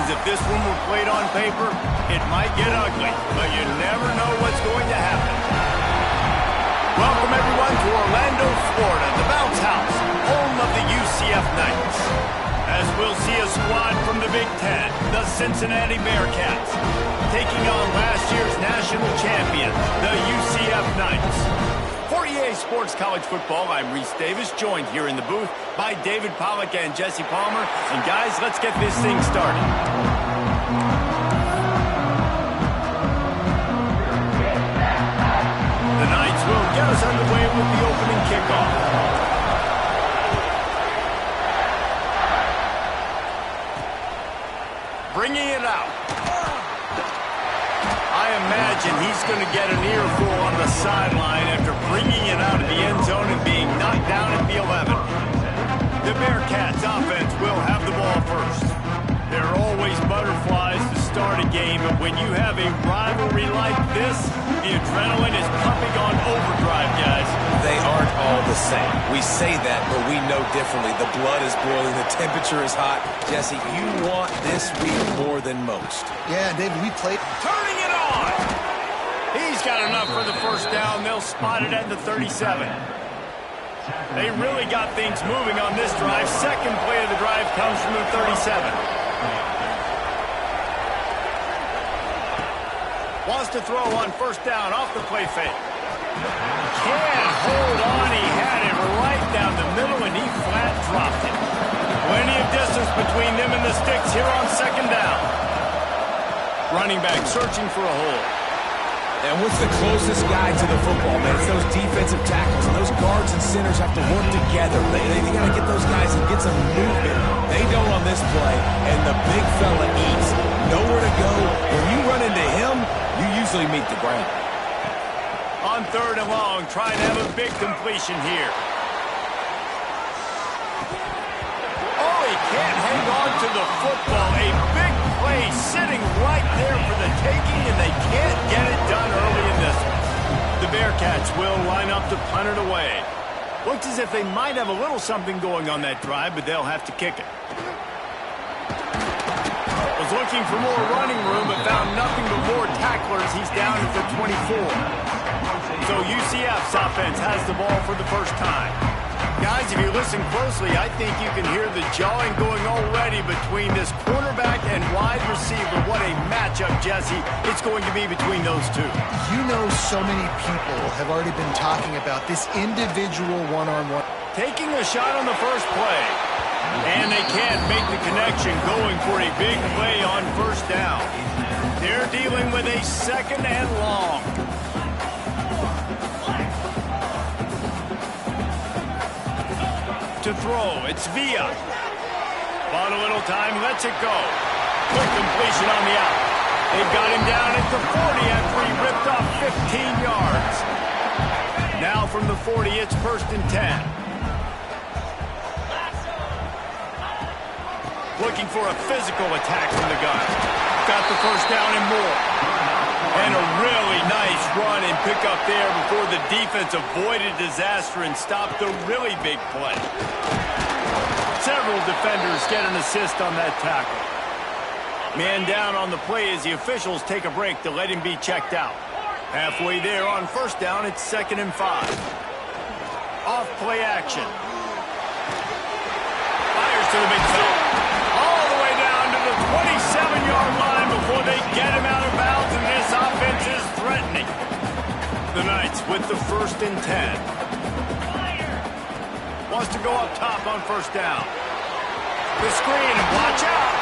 because if this one were played on paper, it might get ugly, but you never know what's going to happen. Welcome, everyone, to Orlando, Florida, the Bounce House, home of the UCF Knights. As we'll see a squad from the Big Ten, the Cincinnati Bearcats, taking on last year's national champion, the UCF Knights. For EA Sports College Football, I'm Reese Davis, joined here in the booth by David Pollack and Jesse Palmer. And guys, let's get this thing started. The Knights will get us underway with the opening kickoff. Bringing it out. I imagine he's going to get an earful on the sideline after bringing it out of the end zone and being knocked down at the 11. The Bearcats offense will have the ball first. There are always butterflies to start a game, but when you have a rivalry like this, the adrenaline is pumping on overdrive, guys. They aren't all the same. We say that, but we know differently. The blood is boiling. The temperature is hot. Jesse, you want this week more than most. Yeah, David, we played. Turning it on. He's got enough for the first down. They'll spot it at the 37. They really got things moving on this drive. Second play of the drive comes from the 37. Wants to throw on first down off the play fake. Can't hold on. He had it right down the middle, and he flat dropped it. Plenty of distance between them and the sticks here on second down. Running back searching for a hole. And what's the closest guy to the football, man? It's those defensive tackles, and those guards and centers have to work together. They got to get those guys and get some movement. They don't on this play, and the big fella eats. Nowhere to go. When you run into him, you usually meet the ground. On third and long, trying to have a big completion here. Oh, he can't hang on to the football. A big play sitting right there for the taking, and they can't get it done early in this one. The Bearcats will line up to punt it away. Looks as if they might have a little something going on that drive, but they'll have to kick it. Was looking for more running room, but found nothing but more tacklers. He's down at the 24. So UCF's offense has the ball for the first time. Guys, if you listen closely, I think you can hear the jawing going already between this quarterback and wide receiver. What a matchup, Jesse, it's going to be between those two. You know, so many people have already been talking about this individual one-on-one. Taking a shot on the first play. And they can't make the connection, going for a big play on first down. They're dealing with a second and long. To throw, it's Villa. Bought a little time, lets it go. Quick completion on the out. They've got him down at the 40 after he ripped off 15 yards. Now from the 40, it's first and 10. Looking for a physical attack from the gun. Got the first down and more. And a really nice run and pick up there before the defense avoided disaster and stopped the really big play. Several defenders get an assist on that tackle. Man down on the play as the officials take a break to let him be checked out. Halfway there on first down, it's 2nd and 5. Off play action. Fires to the big fella. 27-yard line before they get him out of bounds, and this offense is threatening. The Knights with the first and 10. Wants to go up top on first down. The screen, and watch out.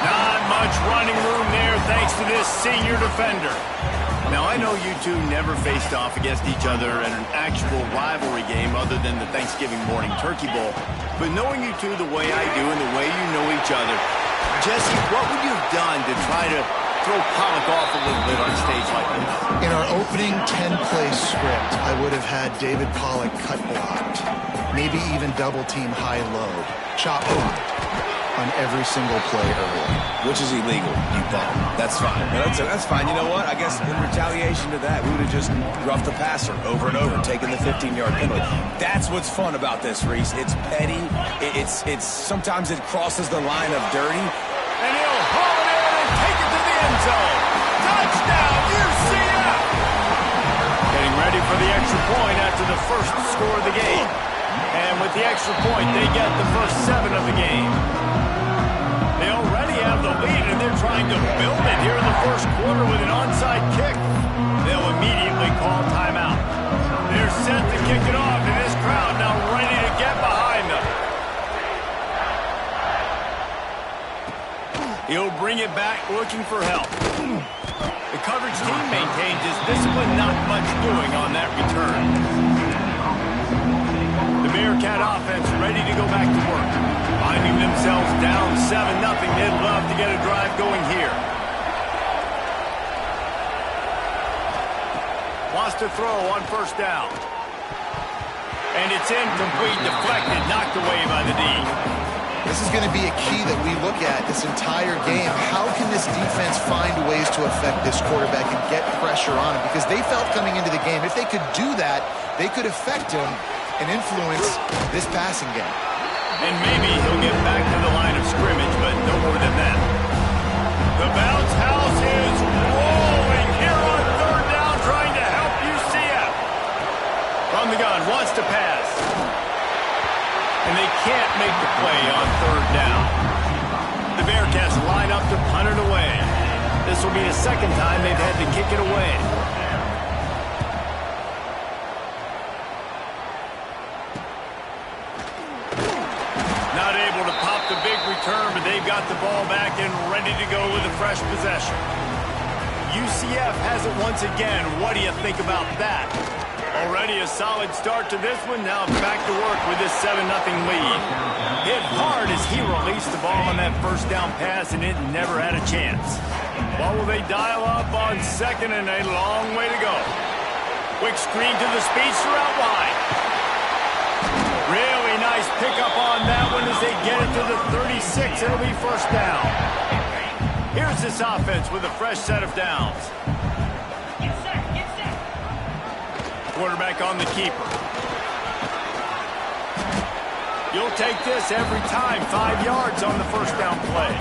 Not much running room there thanks to this senior defender. Now, I know you two never faced off against each other in an actual rivalry game other than the Thanksgiving morning turkey bowl, but knowing you two the way I do and the way you know each other, Jesse, what would you have done to try to throw Pollack off a little bit on a stage like this? In our opening 10-play script, I would have had David Pollack cut blocked, maybe even double-team high-low, chop blocked on every single play early. Which is illegal, you bum. That's fine. That's fine. You know what? I guess in retaliation to that, we would have just roughed the passer over and over, taking the 15-yard penalty. That's what's fun about this, Reese. It's petty. It's sometimes it crosses the line of dirty. And he'll haul point after the first score of the game. And with the extra point, they get the first 7 of the game. They already have the lead, and they're trying to build it here in the first quarter with an onside kick. They'll immediately call timeout. They're set to kick it off, and this crowd now ready to get behind them. He'll bring it back looking for help. The coverage team maintains his discipline, not much doing on that return. The Bearcat offense ready to go back to work. Finding themselves down 7-0, they'd love to get a drive going here. Wants to throw on first down. And it's incomplete, deflected, knocked away by the D. This is going to be a key that we look at this entire game. How can this defense find ways to affect this quarterback and get pressure on him? Because they felt coming into the game, if they could do that, they could affect him and influence this passing game. And maybe he'll get back to the line of scrimmage, but no more than that. The bounce house is rolling here on third down, trying to help UCF. From the gun, wants to pass. And they can't make the play on third down. The Bearcats line up to punt it away. This will be the second time they've had to kick it away. Not able to pop the big return, but they've got the ball back and ready to go with a fresh possession. UCF has it once again. What do you think about that? Already a solid start to this one. Now back to work with this 7-0 lead. Hit hard as he released the ball on that first down pass, and it never had a chance. What will they dial up on second, and a long way to go. Quick screen to the speedster out wide. Really nice pickup on that one as they get it to the 36. It'll be first down. Here's this offense with a fresh set of downs. Quarterback on the keeper. You'll take this every time. 5 yards on the first down play.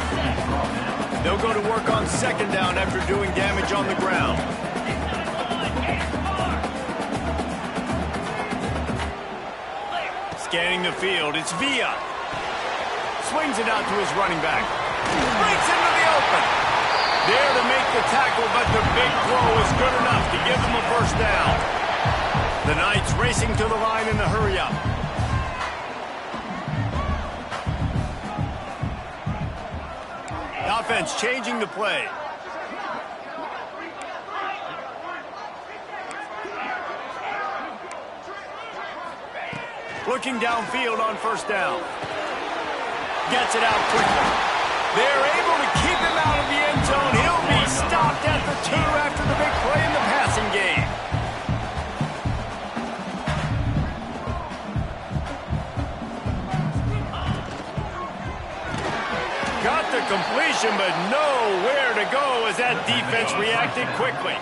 They'll go to work on second down after doing damage on the ground. Scanning the field, it's Villa. Swings it out to his running back. Breaks into the open. There to make the tackle, but the big throw is good enough to give them a first down. The Knights racing to the line in the hurry-up. The offense changing the play. Looking downfield on first down. Gets it out quickly. They're able to keep him out of the end zone. He'll be stopped at the 2 after the big play in the passing game. Got the completion, but nowhere to go as that defense reacted quickly.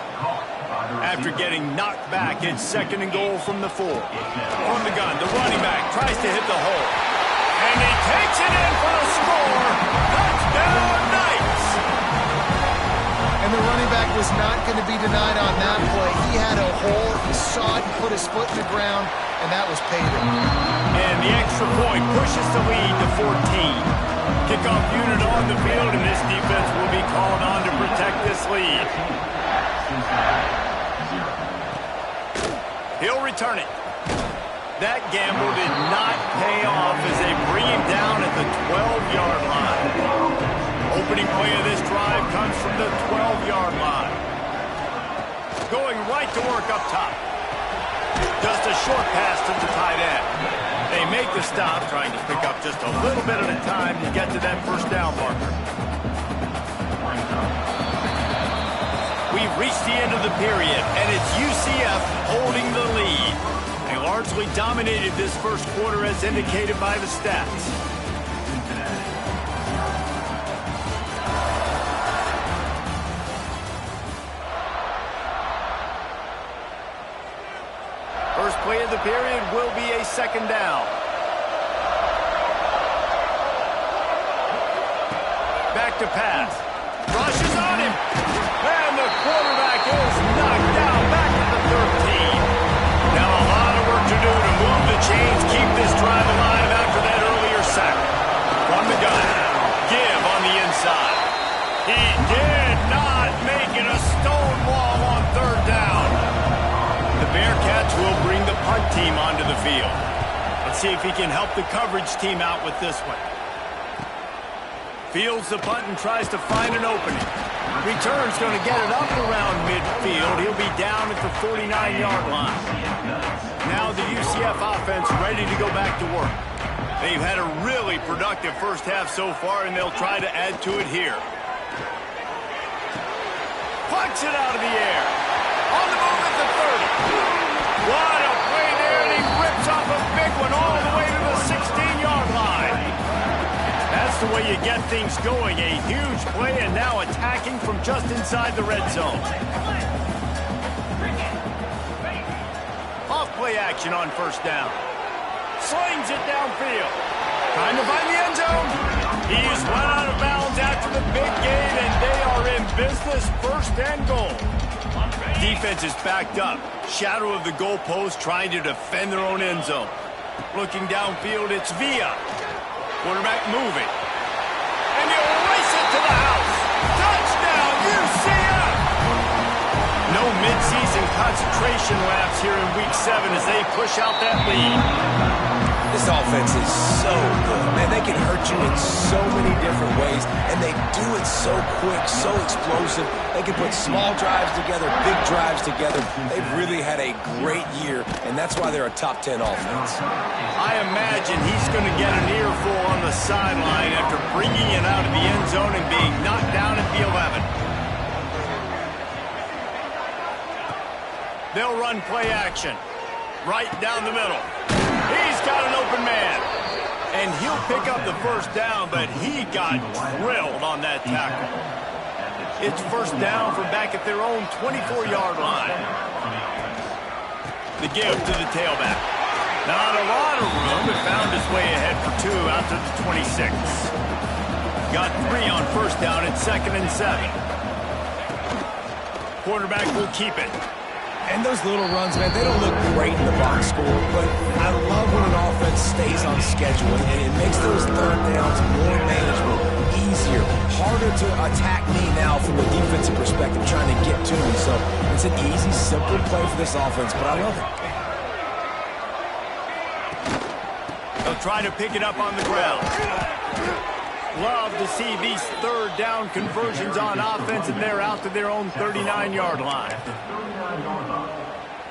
After getting knocked back, it's second and goal from the 4. From the gun, the running back tries to hit the hole. And he takes it in for the score. Touchdown, Knights! And the running back was not going to be denied on that play. He had a hole, he saw it, and put his foot in the ground, and that was payday. And the extra point pushes the lead to 14. Kickoff unit on the field, and this defense will be called on to protect this lead. He'll return it. That gamble did not pay off as they bring him down at the 12-yard line. Opening play of this drive comes from the 12-yard line. Going right to work up top. Just a short pass to the tight end. They make the stop, trying to pick up just a little bit at a time to get to that first down marker. We've reached the end of the period, and it's UCF holding the lead. They largely dominated this first quarter as indicated by the stats. First play of the period will be a second down. Back to pass. Rushes on him. And the quarterback is knocked down back at the 13. Now a sack. From the gun. Give on the inside. He did not make it a stone wall on third down. The Bearcats will bring the punt team onto the field. Let's see if he can help the coverage team out with this one. Fields the punt and tries to find an opening. Return's going to get it up around midfield. He'll be down at the 49-yard line. Now the UCF offense ready to go back to work. They've had a really productive first half so far, and they'll try to add to it here. Pucks it out of the air. On the move at the 30. What a play there, and he rips off a big one all the way to the 16-yard line. That's the way you get things going. A huge play, and now attacking from just inside the red zone. Off-play action on first down. Slings it downfield. Trying to find the end zone. He's run out of bounds after the big gain, and they are in business, first and goal. Defense is backed up. Shadow of the goalpost trying to defend their own end zone. Looking downfield, it's Villa. Quarterback moving. And he'll race it to the house. Touchdown, UCF! No midseason concentration laps here in Week 7 as they push out that lead. This offense is so good. Man, they can hurt you in so many different ways, and they do it so quick, so explosive. They can put small drives together, big drives together. They've really had a great year, and that's why they're a top 10 offense. I imagine he's going to get an earful on the sideline after bringing it out of the end zone and being knocked down at the 11. They'll run play action. Right down the middle. He's got an open man. And he'll pick up the first down, but he got drilled on that tackle. It's first down from back at their own 24-yard line. The give to the tailback. Not a lot of room, but found his way ahead for 2 out to the 26. Got 3 on first down at 2nd and 7. Quarterback will keep it. And those little runs, man, they don't look great in the box score, but I love when an offense stays on schedule, and it makes those third downs more manageable, easier, harder to attack me now from a defensive perspective, trying to get to me. So it's an easy, simple play for this offense, but I love it. They'll try to pick it up on the ground. Love to see these third down conversions on offense, and they're out to their own 39-yard line.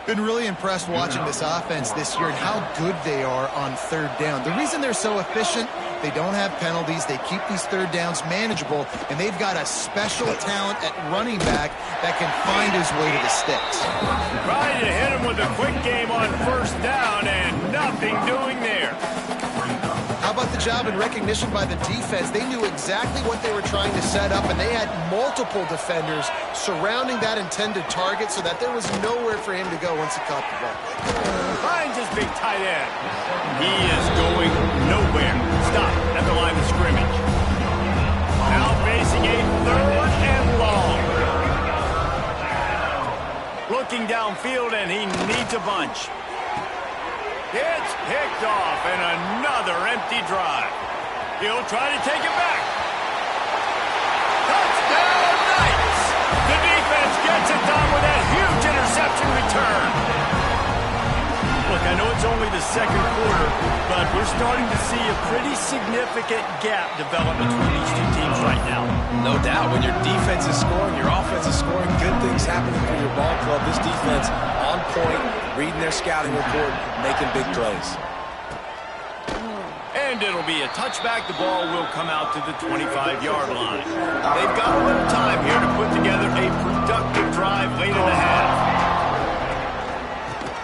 Been really impressed watching this offense this year and how good they are on third down. The reason they're so efficient, they don't have penalties, they keep these third downs manageable, and they've got a special talent at running back that can find his way to the sticks. Trying to hit him with a quick game on first down, and nothing doing there. How about the job and recognition by the defense? They knew exactly what they were trying to set up, and they had multiple defenders surrounding that intended target so that there was nowhere for him to go once he caught the ball. Finds his big tight end. He is going nowhere. Stop at the line of scrimmage. Now facing a 3rd and long. Looking downfield, and he needs a bunch. It's picked off, and another empty drive. He'll try to take it back. Touchdown, Knights! The defense gets it done with that huge interception return. Look, I know it's only the second quarter, but we're starting to see a pretty significant gap develop between these two teams right now. No doubt. When your defense is scoring, your offense is scoring, good things happening for your ball club. This defense on point, reading their scouting report, making big plays. And it'll be a touchback. The ball will come out to the 25-yard line. They've got a little time here to put together a productive drive late in the half.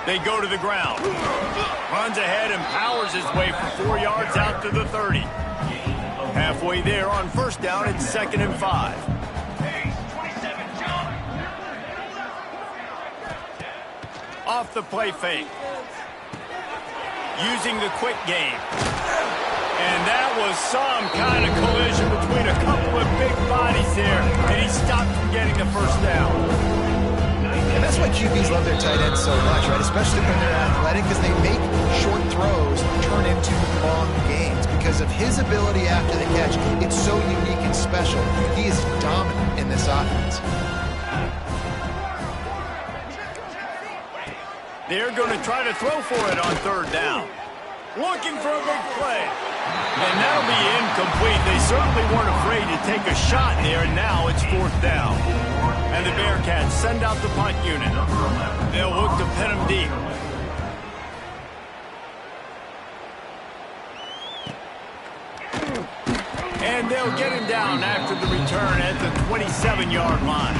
They go to the ground. Runs ahead and powers his way for 4 yards out to the 30. Halfway there on first down, it's 2nd and 5. Off the play fake. Using the quick game. And that was some kind of collision between a couple of big bodies there, and he stopped from getting the first down. And that's why QBs love their tight ends so much, right? Especially when they're athletic, because they make short throws turn into long gains. because of his ability after the catch. It's so unique and special. He is dominant in this offense. They're going to try to throw for it on third down. Looking for a big play. And that'll be incomplete. They certainly weren't afraid to take a shot there, and now it's fourth down. And the Bearcats send out the punt unit. They'll look to pin him deep. And they'll get him down after the return at the 27-yard line.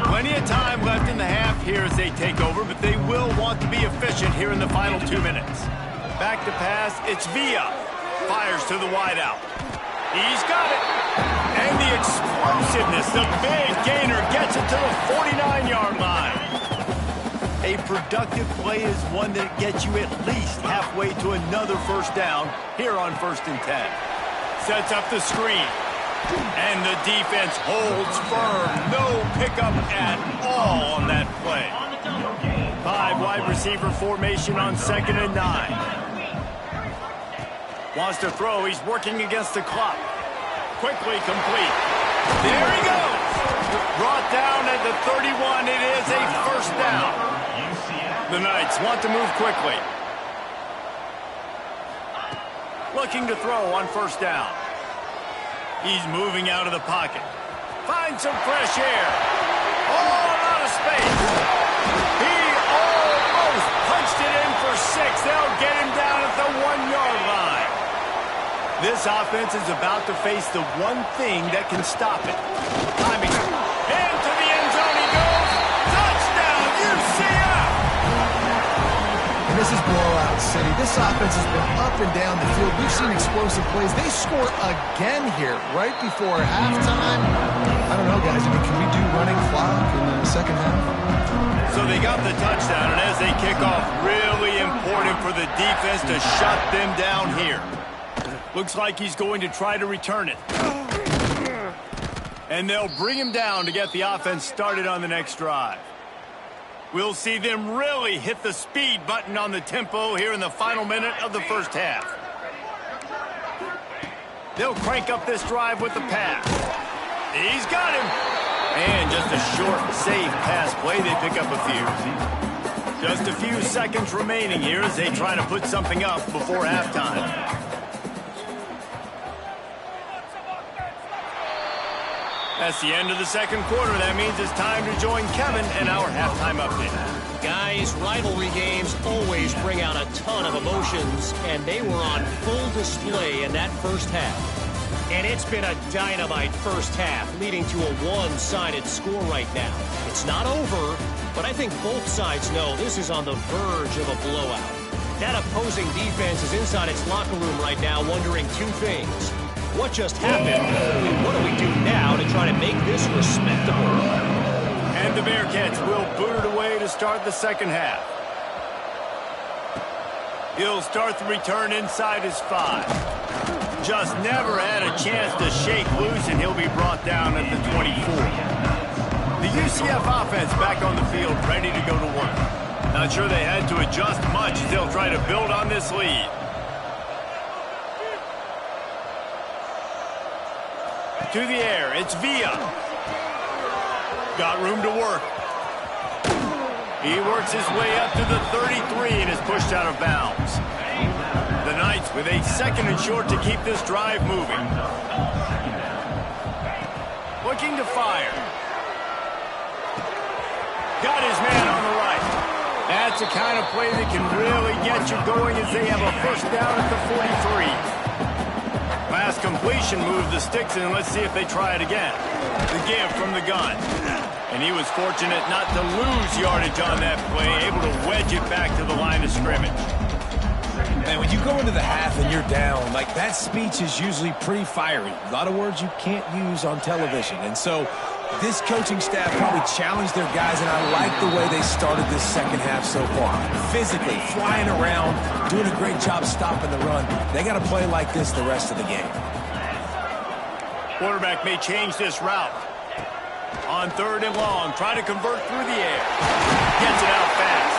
Plenty of time left in the half here as they take over, but they will want to be efficient here in the final 2 minutes. Back to pass, it's Villa. Fires to the wideout. He's got it. And the explosiveness, the big gainer gets it to the 49-yard line. A productive play is one that gets you at least halfway to another first down here on 1st and 10. Sets up the screen. And the defense holds firm. No pickup at all on that play. 5 wide receiver formation on 2nd and 9. Wants to throw. He's working against the clock. Quickly complete. There he goes. Brought down at the 31. It is a first down. The Knights want to move quickly. Looking to throw on first down. He's moving out of the pocket. Finds some fresh air. All out of space. He almost punched it in for 6. They'll get him down at the 1-yard line. This offense is about to face the one thing that can stop it. Timing. Into the end zone he goes. Touchdown, UCF! And this is blowout city. This offense has been up and down the field. We've seen explosive plays. They score again here right before halftime. I don't know, guys. I mean, can we do running clock in the second half? So they got the touchdown, and as they kick off, really important for the defense to shut them down here. Looks like he's going to try to return it. And they'll bring him down to get the offense started on the next drive. We'll see them really hit the speed button on the tempo here in the final minute of the first half. They'll crank up this drive with the pass. He's got him. And just a short, safe pass play. They pick up a few. Just a few seconds remaining here as they try to put something up before halftime. That's the end of the second quarter. That means it's time to join Kevin and our halftime update. Guys, rivalry games always bring out a ton of emotions, and they were on full display in that first half. And it's been a dynamite first half, leading to a one-sided score right now. It's not over, but I think both sides know this is on the verge of a blowout. That opposing defense is inside its locker room right now wondering two things. What just happened, and what do we do now to try to make this respectable? And the Bearcats will boot it away to start the second half. He'll start the return inside his 5. Just never had a chance to shake loose, and he'll be brought down at the 24. The UCF offense back on the field, ready to go to work. Not sure they had to adjust much as they'll try to build on this lead. To the air, it's Villa. Got room to work. He works his way up to the 33 and is pushed out of bounds. The Knights with a 2nd and short to keep this drive moving. Looking to fire. Got his man on the right. That's the kind of play that can really get you going as they have a first down at the 43. Pass completion, move the sticks in. Let's see if they try it again. The give from the gun. And he was fortunate not to lose yardage on that play, able to wedge it back to the line of scrimmage. And when you go into the half and you're down, like that speech is usually pretty fiery. A lot of words you can't use on television. And so this coaching staff probably challenged their guys, and I like the way they started this second half so far. Physically, flying around, doing a great job stopping the run. They got to play like this the rest of the game. Quarterback may change this route. On 3rd and long, try to convert through the air. Gets it out fast.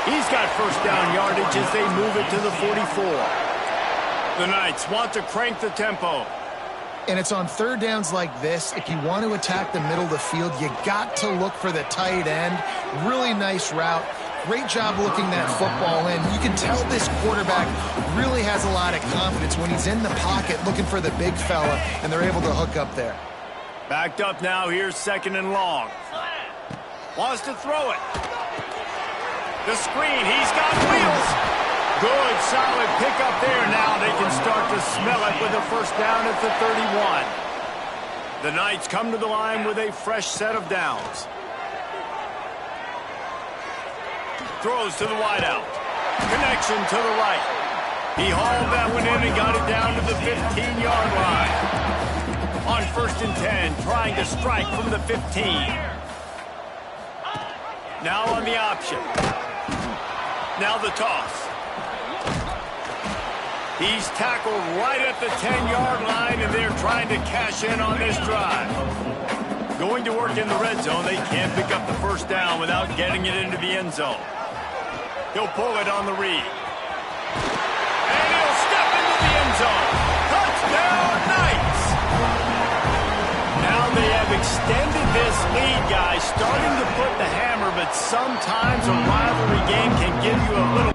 He's got first down yardage as they move it to the 44. The Knights want to crank the tempo. And it's on third downs like this. If you want to attack the middle of the field, you got to look for the tight end. Really nice route. Great job looking that football in. You can tell this quarterback really has a lot of confidence when he's in the pocket looking for the big fella, and they're able to hook up there. Backed up now. Here's second and long. Wants to throw it. The screen. He's got wheels. Good, solid pickup there. Now they can start to smell it with a first down at the 31. The Knights come to the line with a fresh set of downs. Throws to the wideout. Connection to the right. He hauled that one in and got it down to the 15-yard line. On first and 10, trying to strike from the 15. Now on the option. Now the toss. He's tackled right at the 10-yard line, and they're trying to cash in on this drive. Going to work in the red zone. They can't pick up the first down without getting it into the end zone. He'll pull it on the read. And he'll step into the end zone. Touchdown, Knights! Now they have extended this lead, guys, starting to put the hammer, but sometimes a rivalry game can give you a little...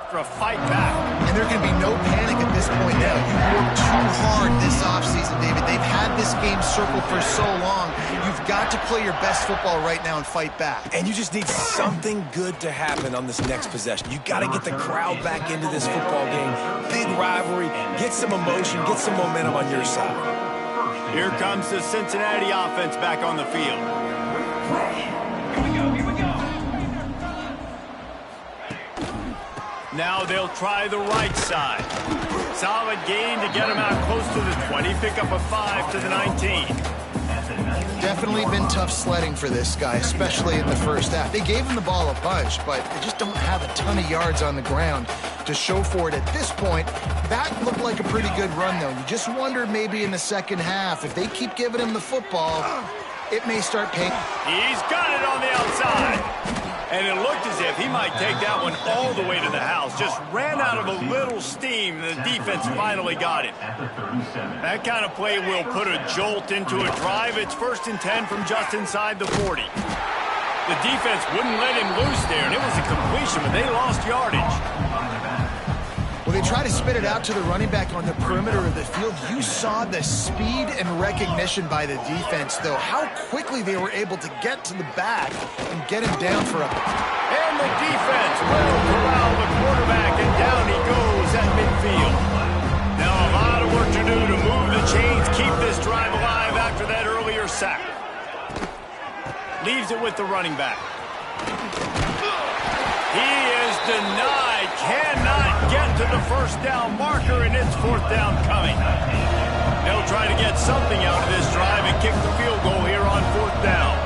For a fight back. And there can be no panic at this point now. You worked too hard this offseason, David. They've had this game circled for so long. You've got to play your best football right now and fight back. And you just need something good to happen on this next possession. You got to get the crowd back into this football game. Big rivalry. Get some emotion. Get some momentum on your side. Here comes the Cincinnati offense back on the field. Now they'll try the right side. Solid gain to get him out close to the 20. Pick up a 5 to the 19. Definitely been tough sledding for this guy, especially in the first half. They gave him the ball a bunch, but they just don't have a ton of yards on the ground to show for it at this point. That looked like a pretty good run, though. You just wonder maybe in the second half, if they keep giving him the football, it may start paying. He's got it on the outside. And it looked as if he might take that one all the way to the house. Just ran out of a little steam, and the defense finally got him. That kind of play will put a jolt into a drive. It's first and 10 from just inside the 40. The defense wouldn't let him loose there, and it was a completion, but they lost yardage. Well, they try to spit it out to the running back on the perimeter of the field. You saw the speed and recognition by the defense, though. How quickly they were able to get to the back and get him down for a... And the defense will corral the quarterback, and down he goes at midfield. Now a lot of work to do to move the chains, keep this drive alive after that earlier sack. Leaves it with the running back. He is denied, cannot get to the first down marker, and it's fourth down coming. They'll try to get something out of this drive and kick the field goal here on fourth down.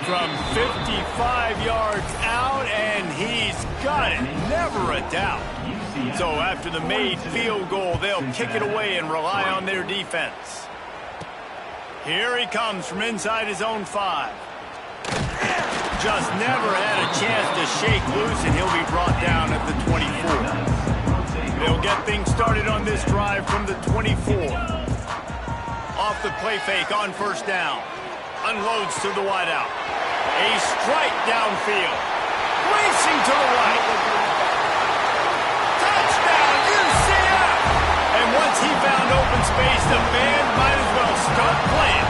From 55 yards out, and he's got it, never a doubt. So after the made field goal, they'll kick it away and rely on their defense. Here he comes from inside his own 5. just never had a chance to shake loose, and he'll be brought down at the 24. They'll get things started on this drive from the 24. Off the play fake on first down. Unloads to the wideout. A strike downfield. Racing to the right. Touchdown, UCF! And once he found open space, the band might as well start playing.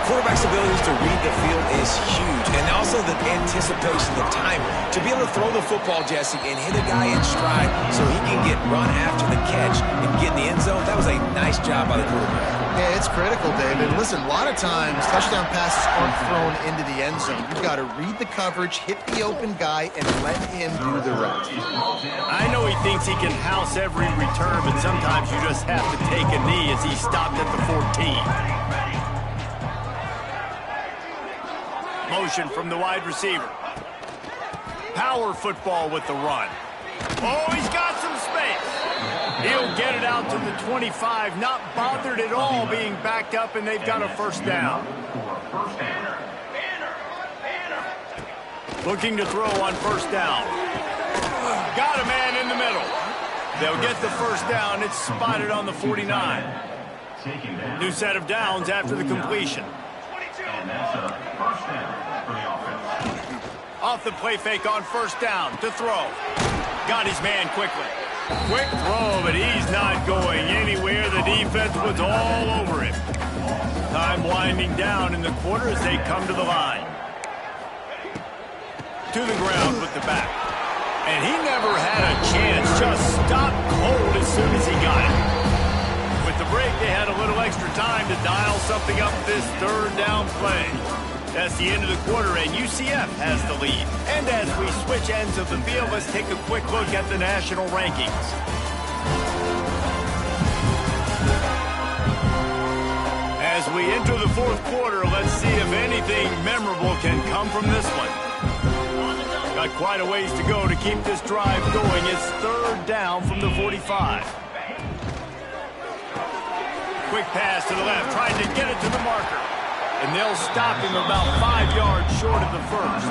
Quarterback's ability to read the field is huge, and also the anticipation, the time to be able to throw the football, Jesse, and hit a guy in stride so he can get run after the catch and get in the end zone. That was a nice job by the quarterback. Yeah, it's critical, David. Listen, a lot of times touchdown passes aren't thrown into the end zone. You've got to read the coverage, hit the open guy, and let him do the rest. I know he thinks he can house every return, but sometimes you just have to take a knee as he stopped at the 14. Motion from the wide receiver. Power football with the run. Oh, he's got some space. He'll get it out to the 25, not bothered at all being backed up, and they've got a first down. Looking to throw on first down. Got a man in the middle. They'll get the first down. It's spotted on the 49. New set of downs after the completion. Off the play fake on first down to throw. Got his man quickly. Quick throw, but he's not going anywhere. The defense was all over him. Time winding down in the quarter as they come to the line. To the ground with the back. And he never had a chance. Just stopped cold as soon as he got it. With the break, they had a little extra time to dial something up this third down play. That's the end of the quarter, and UCF has the lead. And as we switch ends of the field, let's take a quick look at the national rankings. As we enter the fourth quarter, let's see if anything memorable can come from this one. Got quite a ways to go to keep this drive going. It's third down from the 45. Quick pass to the left, trying to get it to the marker. And they'll stop him about 5 yards short of the first.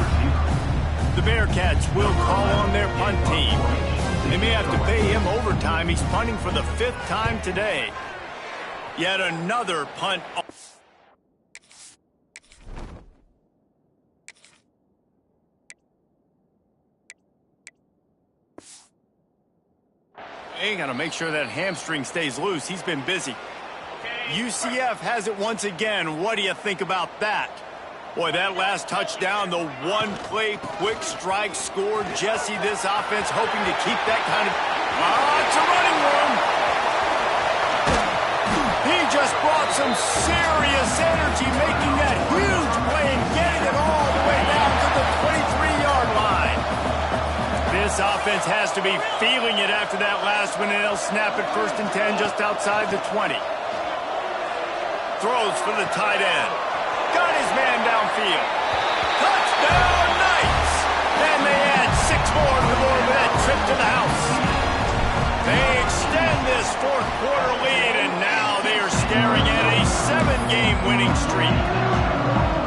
The Bearcats will call on their punt team. They may have to pay him overtime. He's punting for the 5th time today. Yet another punt. They got to make sure that hamstring stays loose. He's been busy. UCF has it once again. What do you think about that? Boy, that last touchdown, the one-play quick strike scored. Jesse, this offense hoping to keep that kind of... it's a running room. He just brought some serious energy, making that huge play and getting it all the way down to the 23-yard line. This offense has to be feeling it after that last one, and they'll snap it 1st and 10 just outside the 20. Throws for the tight end. Got his man downfield. Touchdown, Knights! And they add 6 more to the board with that trip to the house. They extend this fourth quarter lead, and now they are staring at a 7-game winning streak.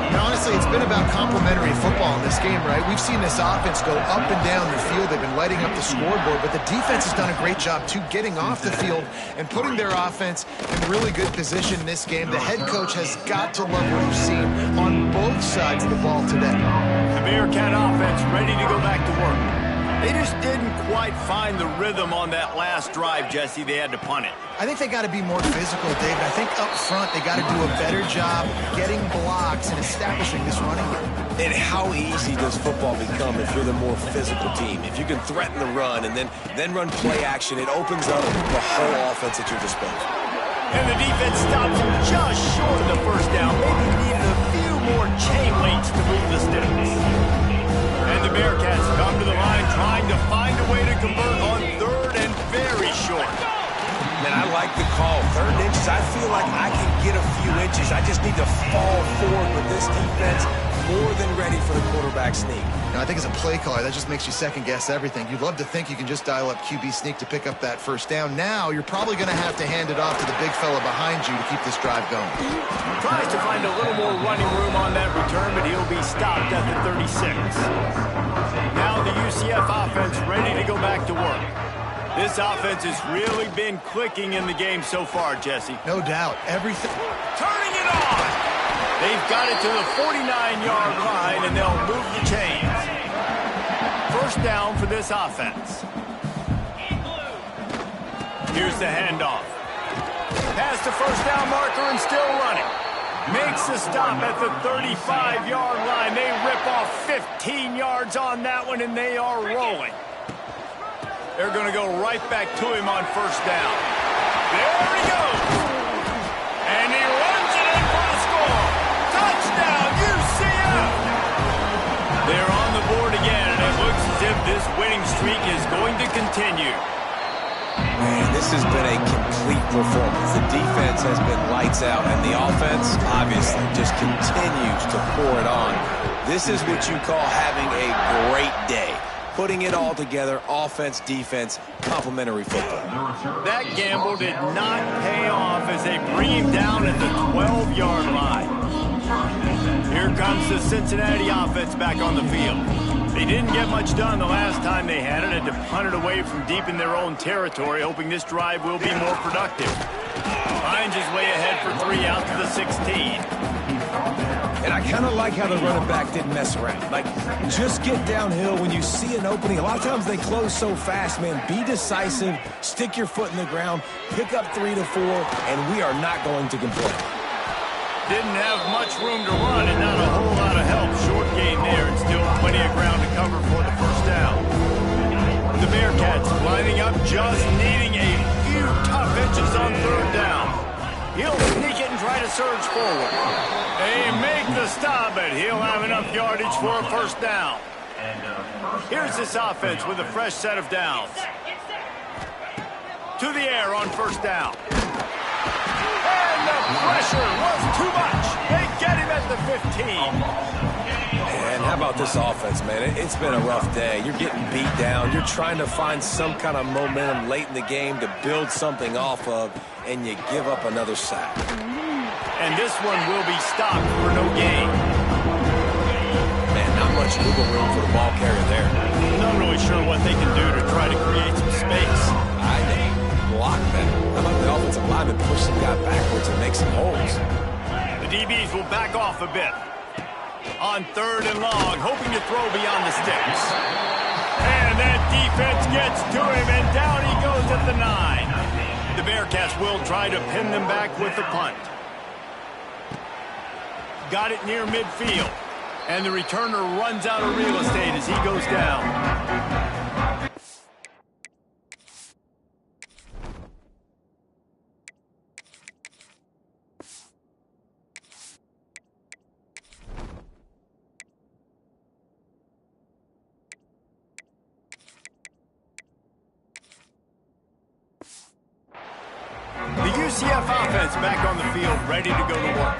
And honestly, it's been about complementary football in this game, right? We've seen this offense go up and down the field. They've been lighting up the scoreboard, but the defense has done a great job, too, getting off the field and putting their offense in really good position in this game. The head coach has got to love what he's seen on both sides of the ball today. The Bearcat offense ready to go back to work. They just didn't quite find the rhythm on that last drive, Jesse. They had to punt it. I think they got to be more physical, David. I think up front they got to do a better job getting blocks and establishing this running game. And how easy does football become if you're the more physical team? If you can threaten the run and then run play action, it opens up the whole offense at your disposal. And the defense stops him just short of the first down. Maybe needed a few more chain links to move the sticks. And the Bearcats come to the line trying to find a way to convert on 3rd and very short. Man, I like the call. 3rd inches, I feel like I can get a few inches. I just need to fall forward with this defense more than ready for the quarterback sneak. Now, I think as a play caller, that just makes you second-guess everything. You'd love to think you can just dial up QB sneak to pick up that first down. Now, you're probably going to have to hand it off to the big fella behind you to keep this drive going. Tries to find a little more running room on that return, but he'll be stopped at the 36. Now the UCF offense ready to go back to work. This offense has really been clicking in the game so far, Jesse. No doubt. Everything. Turning it on! They've got it to the 49-yard line, and they'll move the chains. First down for this offense. Here's the handoff. Past the first down marker and still running. Makes the stop at the 35-yard line. They rip off 15 yards on that one, and they are rolling. They're going to go right back to him on first down. There he goes. And he runs it in for the score. Touchdown, UCF. They're on the board again, and it looks as if this winning streak is going to continue. Man, this has been a complete performance. The defense has been lights out, and the offense, obviously, just continues to pour it on. This is what you call having a great day. Putting it all together, offense, defense, complementary football. That gamble did not pay off as they bring him down at the 12-yard line. Here comes the Cincinnati offense back on the field. They didn't get much done the last time they had it. Had to punt it away from deep in their own territory, hoping this drive will be more productive. Hines is way ahead for 3 out to the 16. And I kind of like how the running back didn't mess around. Like, just get downhill when you see an opening. A lot of times they close so fast, man. Be decisive, stick your foot in the ground, pick up 3 to 4, and we are not going to complain. Didn't have much room to run and not a whole lot of help. Short gain there and still plenty of ground to cover for the first down. The Bearcats lining up, just needing a few tough inches on third down. He'll sneak it and try to surge forward. They make the stop, but he'll have enough yardage for a first down. Here's this offense with a fresh set of downs. To the air on first down. And the pressure was too much. They get him at the 15. And how about this offense, man? It's been a rough day. You're getting beat down. You're trying to find some kind of momentum late in the game to build something off of, and you give up another sack. And this one will be stopped for no gain. Man, not much wiggle room for the ball carrier there. Not really sure what they can do to try to create some space. Block that. How about the offensive lineman push some guy backwards and make some holes? The DBs will back off a bit. On third and long, hoping to throw beyond the sticks. And that defense gets to him, and down he goes at the 9. The Bearcats will try to pin them back with the punt. Got it near midfield. And the returner runs out of real estate as he goes down. The UCF offense back on the field, ready to go to work.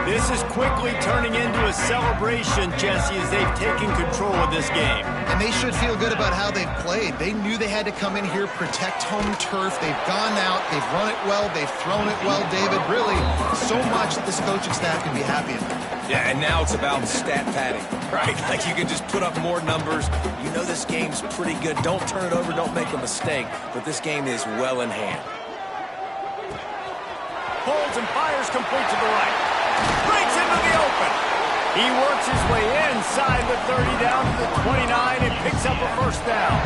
This is quickly turning into a celebration, Jesse, as they've taken control of this game. And they should feel good about how they've played. They knew they had to come in here, protect home turf. They've gone out, they've run it well, they've thrown it well, David. Really, so much that this coaching staff can be happy about. Yeah, and now it's about stat padding, right? Like you can just put up more numbers. You know this game's pretty good. Don't turn it over, don't make a mistake. But this game is well in hand. Pulls and fires complete to the right. Breaks into the open. He works his way inside the 30 down to the 29 and picks up a first down.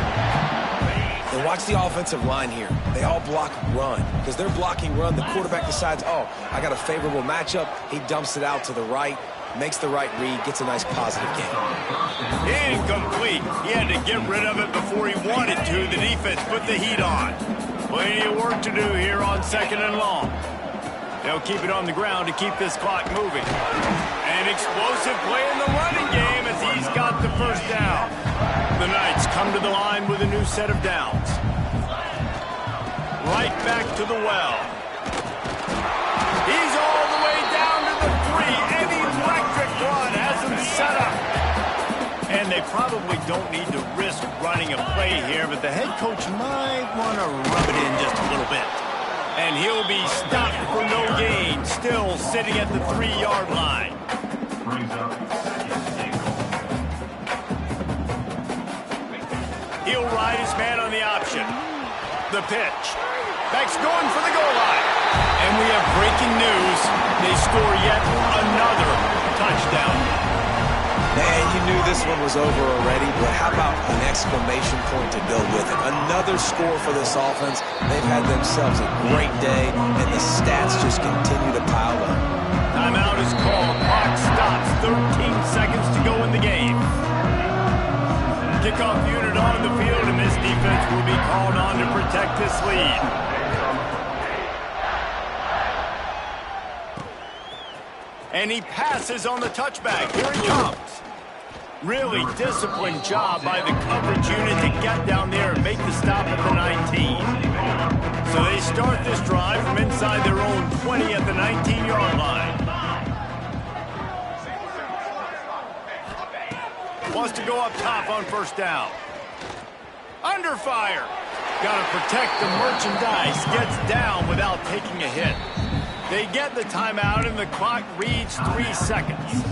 And watch the offensive line here. They all block run. Because they're blocking run, the quarterback decides, oh, I got a favorable matchup. He dumps it out to the right, makes the right read, gets a nice positive gain. Incomplete. He had to get rid of it before he wanted to. The defense put the heat on. Plenty of work to do here on second and long. They'll keep it on the ground to keep this clock moving. An explosive play in the running game as he's got the first down. The Knights come to the line with a new set of downs. Right back to the well. He's all the way down to the 3. An electric run has him set up. And they probably don't need to risk running a play here, but the head coach might want to rub it in just a little bit. And he'll be stopped for no gain, still sitting at the 3-yard line. He'll ride his man on the option. The pitch. Beck's going for the goal line. And we have breaking news. They score yet another touchdown. Man, you knew this one was over already, but how about an exclamation point to go with it? Another score for this offense. They've had themselves a great day, and the stats just continue to pile up. Timeout is called. Clock stops. 13 seconds to go in the game. Kickoff unit on the field, and this defense will be called on to protect this lead. And he passes on the touchback. Here he comes. Really disciplined job by the coverage unit to get down there and make the stop at the 19. So they start this drive from inside their own 20 at the 19-yard line. Wants to go up top on first down. Under fire. Got to protect the merchandise. Gets down without taking a hit. They get the timeout, and the clock reads 3 seconds.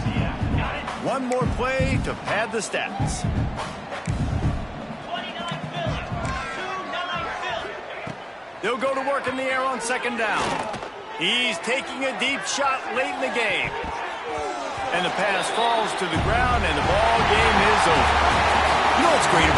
One more play to pad the stats. They'll go to work in the air on second down. He's taking a deep shot late in the game. And the pass falls to the ground, and the ball game is over. You know what's great about